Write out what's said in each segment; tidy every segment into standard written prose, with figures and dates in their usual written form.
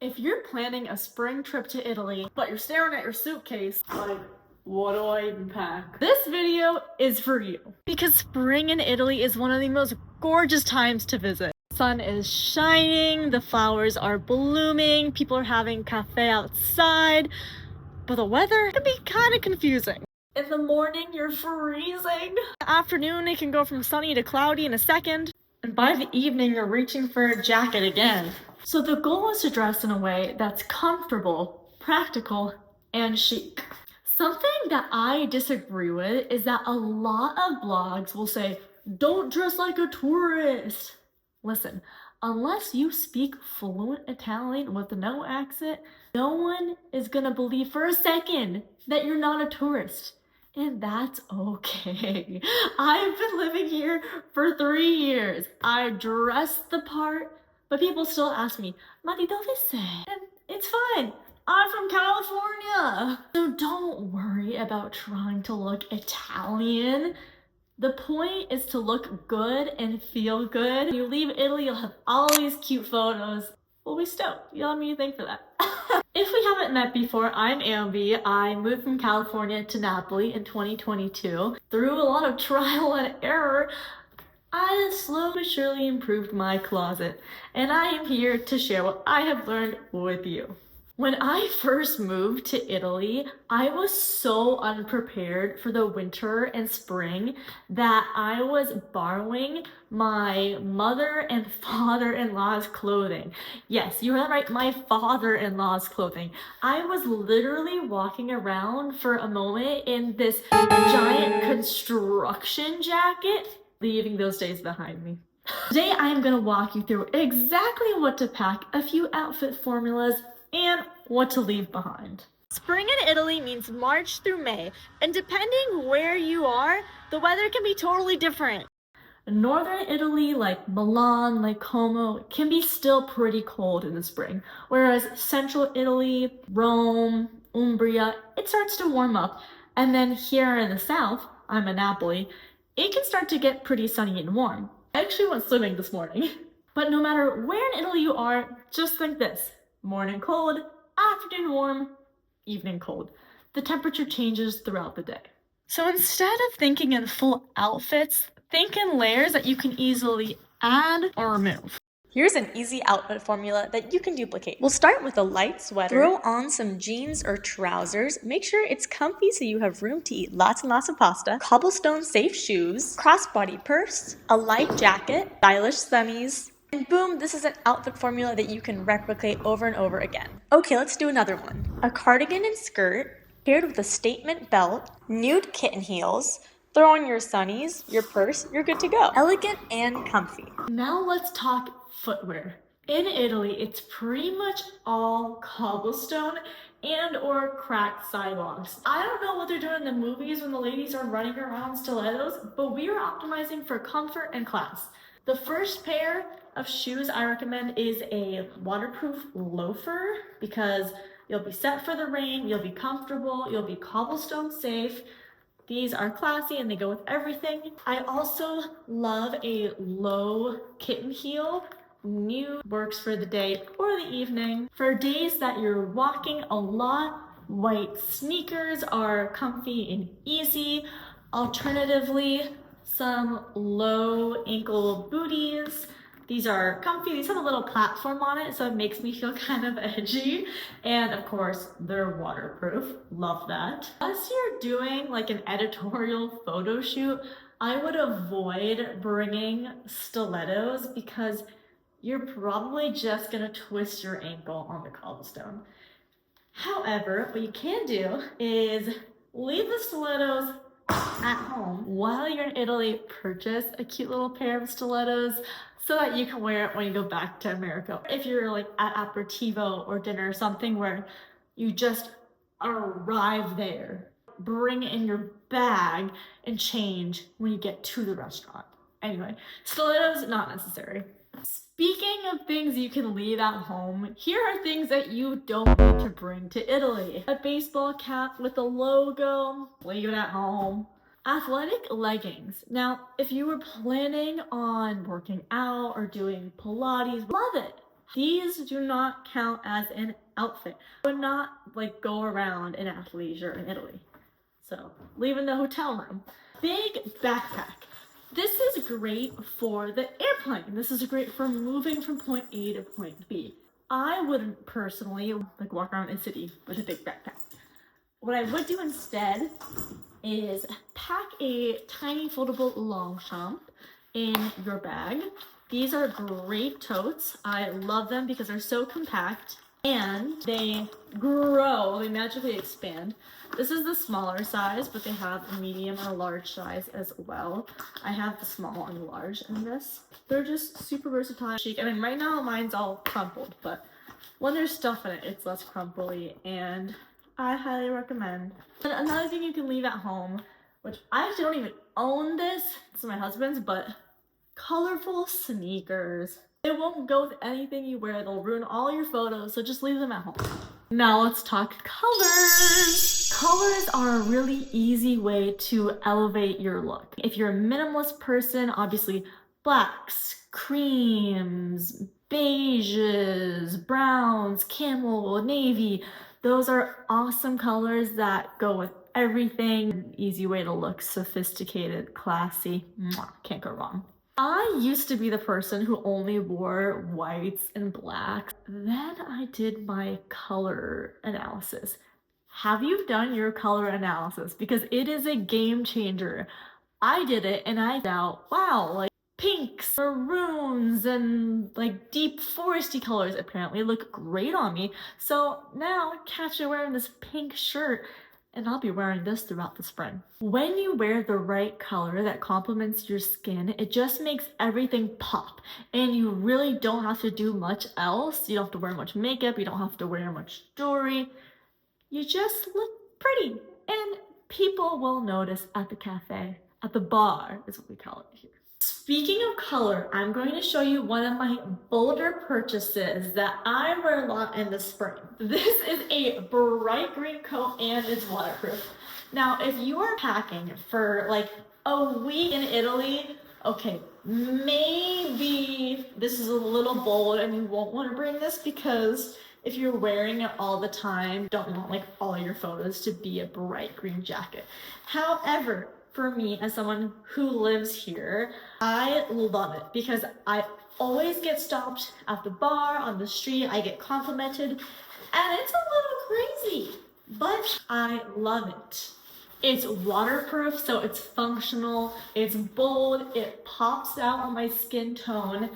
If you're planning a spring trip to Italy, but you're staring at your suitcase, like, what do I even pack? This video is for you. Because spring in Italy is one of the most gorgeous times to visit. The sun is shining, the flowers are blooming, people are having cafe outside, but the weather can be kind of confusing. In the morning, you're freezing. In the afternoon, it can go from sunny to cloudy in a second. And by the evening, you're reaching for a jacket again. So the goal is to dress in a way that's comfortable, practical, and chic. Something that I disagree with is that a lot of blogs will say, don't dress like a tourist. Listen, unless you speak fluent Italian with no accent, no one is gonna believe for a second that you're not a tourist. And that's okay. I've been living here for 3 years. I dress the part, but people still ask me, ma di dove sei? And it's fine. I'm from California. So don't worry about trying to look Italian. The point is to look good and feel good. When you leave Italy, you'll have all these cute photos. We'll be stoked. You'll have me to thank for that. If we haven't met before, I'm Ambi. I moved from California to Naples in 2022. Through a lot of trial and error, I slowly but surely improved my closet, and I am here to share what I have learned with you. When I first moved to Italy, I was so unprepared for the winter and spring that I was borrowing my mother and father-in-law's clothing. Yes, you heard that right, my father-in-law's clothing. I was literally walking around for a moment in this giant construction jacket, leaving those days behind me. Today I am going to walk you through exactly what to pack, a few outfit formulas, and what to leave behind. Spring in Italy means March through May, and depending where you are, the weather can be totally different. Northern Italy, like Milan, like Como, can be still pretty cold in the spring, whereas central Italy, Rome, Umbria, it starts to warm up. And then here in the south, I'm in Naples, it can start to get pretty sunny and warm. I actually went swimming this morning. But no matter where in Italy you are, just think this. Morning cold, afternoon warm, evening cold. The temperature changes throughout the day. So instead of thinking in full outfits, think in layers that you can easily add or remove. Here's an easy outfit formula that you can duplicate. We'll start with a light sweater. Throw on some jeans or trousers. Make sure it's comfy so you have room to eat lots and lots of pasta. Cobblestone safe shoes. Crossbody purse. A light jacket. Stylish sunnies. And boom, this is an outfit formula that you can replicate over and over again. Okay, let's do another one. A cardigan and skirt paired with a statement belt, nude kitten heels. Throw on your sunnies, your purse, you're good to go. Elegant and comfy. Now let's talk footwear. In Italy, it's pretty much all cobblestone and or cracked sidewalks. I don't know what they're doing in the movies when the ladies are running around stilettos, but we are optimizing for comfort and class. The first pair of shoes I recommend is a waterproof loafer because you'll be set for the rain, you'll be comfortable, you'll be cobblestone safe. These are classy and they go with everything. I also love a low kitten heel. New works for the day or the evening. For days that you're walking a lot, white sneakers are comfy and easy. Alternatively, some low ankle booties. These are comfy, these have a little platform on it, so it makes me feel kind of edgy. And of course, they're waterproof, love that. Unless you're doing like an editorial photo shoot, I would avoid bringing stilettos because you're probably just gonna twist your ankle on the cobblestone. However, what you can do is leave the stilettos at home. While you're in Italy, purchase a cute little pair of stilettos so that you can wear it when you go back to America. If you're like at aperitivo or dinner or something where you just arrive there, bring in your bag and change when you get to the restaurant. Anyway, stilettos, not necessary. Speaking of things you can leave at home, here are things that you don't need to bring to Italy. A baseball cap with a logo, leave it at home. Athletic leggings. Now, if you were planning on working out or doing Pilates, love it. These do not count as an outfit. I would not like go around in athleisure in Italy. So leaving the hotel room. Big backpack. This is great for the airplane. This is great for moving from point A to point B. I wouldn't personally like walk around in city with a big backpack. What I would do instead is pack a tiny foldable Longchamp in your bag. These are great totes. I love them because they're so compact and they grow, they magically expand. This is the smaller size, but they have a medium and a large size as well. I have the small and the large in this. They're just super versatile, chic. I mean, right now mine's all crumpled, but when there's stuff in it, it's less crumply, and I highly recommend. And another thing you can leave at home, which I actually don't even own this is my husband's, but colorful sneakers. It won't go with anything you wear. They'll ruin all your photos, so just leave them at home. Now let's talk colors. Colors are a really easy way to elevate your look. If you're a minimalist person, obviously blacks, creams, beiges, browns, camel, navy, those are awesome colors that go with everything. An easy way to look sophisticated, classy. Mwah, can't go wrong. I used to be the person who only wore whites and blacks. Then I did my color analysis. Have you done your color analysis? Because it is a game changer. I did it and I thought, wow, like pinks, maroons, and like deep foresty colors apparently look great on me. So now catch me wearing this pink shirt and I'll be wearing this throughout the spring. When you wear the right color that complements your skin, it just makes everything pop. And you really don't have to do much else. You don't have to wear much makeup. You don't have to wear much jewelry. You just look pretty. And people will notice at the cafe, at the bar is what we call it here. Speaking of color, I'm going to show you one of my bolder purchases that I wear a lot in the spring. This is a bright green coat and it's waterproof. Now, if you are packing for like a week in Italy, okay, maybe this is a little bold and you won't want to bring this because if you're wearing it all the time, don't want like all your photos to be a bright green jacket. However, for me, as someone who lives here, I love it because I always get stopped at the bar, on the street, I get complimented, and it's a little crazy, but I love it. It's waterproof, so it's functional, it's bold, it pops out on my skin tone,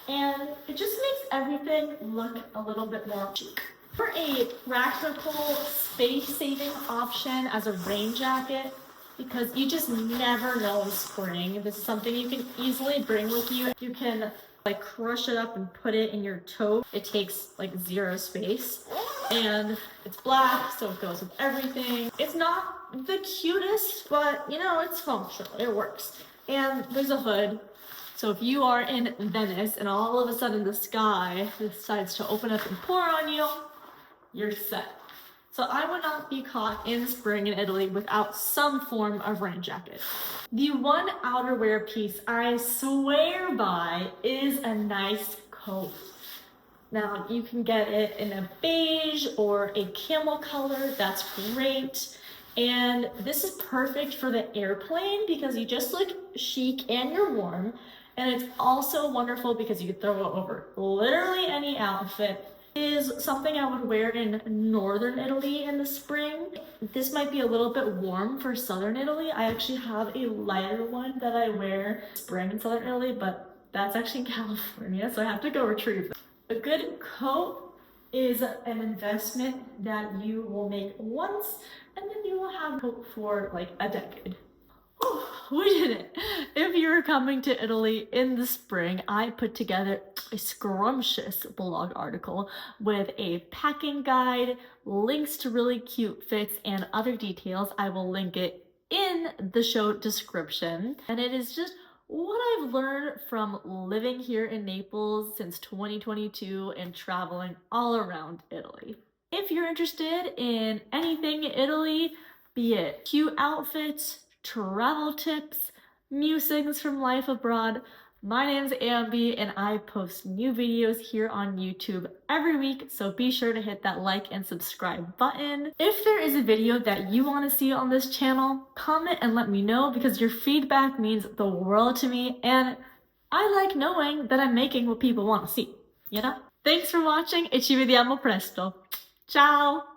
and it just makes everything look a little bit more chic. For a practical, space-saving option as a rain jacket, because you just never know in spring. This is something you can easily bring with you. You can like crush it up and put it in your tote. It takes like zero space and it's black, so it goes with everything. It's not the cutest, but you know, it's functional, it works. And there's a hood. So if you are in Venice and all of a sudden the sky decides to open up and pour on you, you're set. So I would not be caught in spring in Italy without some form of rain jacket. The one outerwear piece I swear by is a nice coat. Now you can get it in a beige or a camel color, that's great. And this is perfect for the airplane because you just look chic and you're warm. And it's also wonderful because you can throw it over literally any outfit. Is something I would wear in northern Italy in the spring. This might be a little bit warm for southern Italy. I actually have a lighter one that I wear spring in southern Italy, but that's actually in California, so I have to go retrieve that. A good coat is an investment that you will make once, and then you will have a coat for like a decade. We did it. If you're coming to Italy in the spring, I put together a scrumptious blog article with a packing guide, links to really cute fits, and other details. I will link it in the show description. And it is just what I've learned from living here in Naples since 2022 and traveling all around Italy. If you're interested in anything Italy, be it cute outfits, travel tips, musings from life abroad, My name's Ambi and I post new videos here on YouTube every week, so be sure to hit that like and subscribe button. If there is a video that you want to see on this channel, comment and let me know because your feedback means the world to me and I like knowing that I'm making what people want to see, you know? Thanks for watching e ci vediamo presto. Ciao!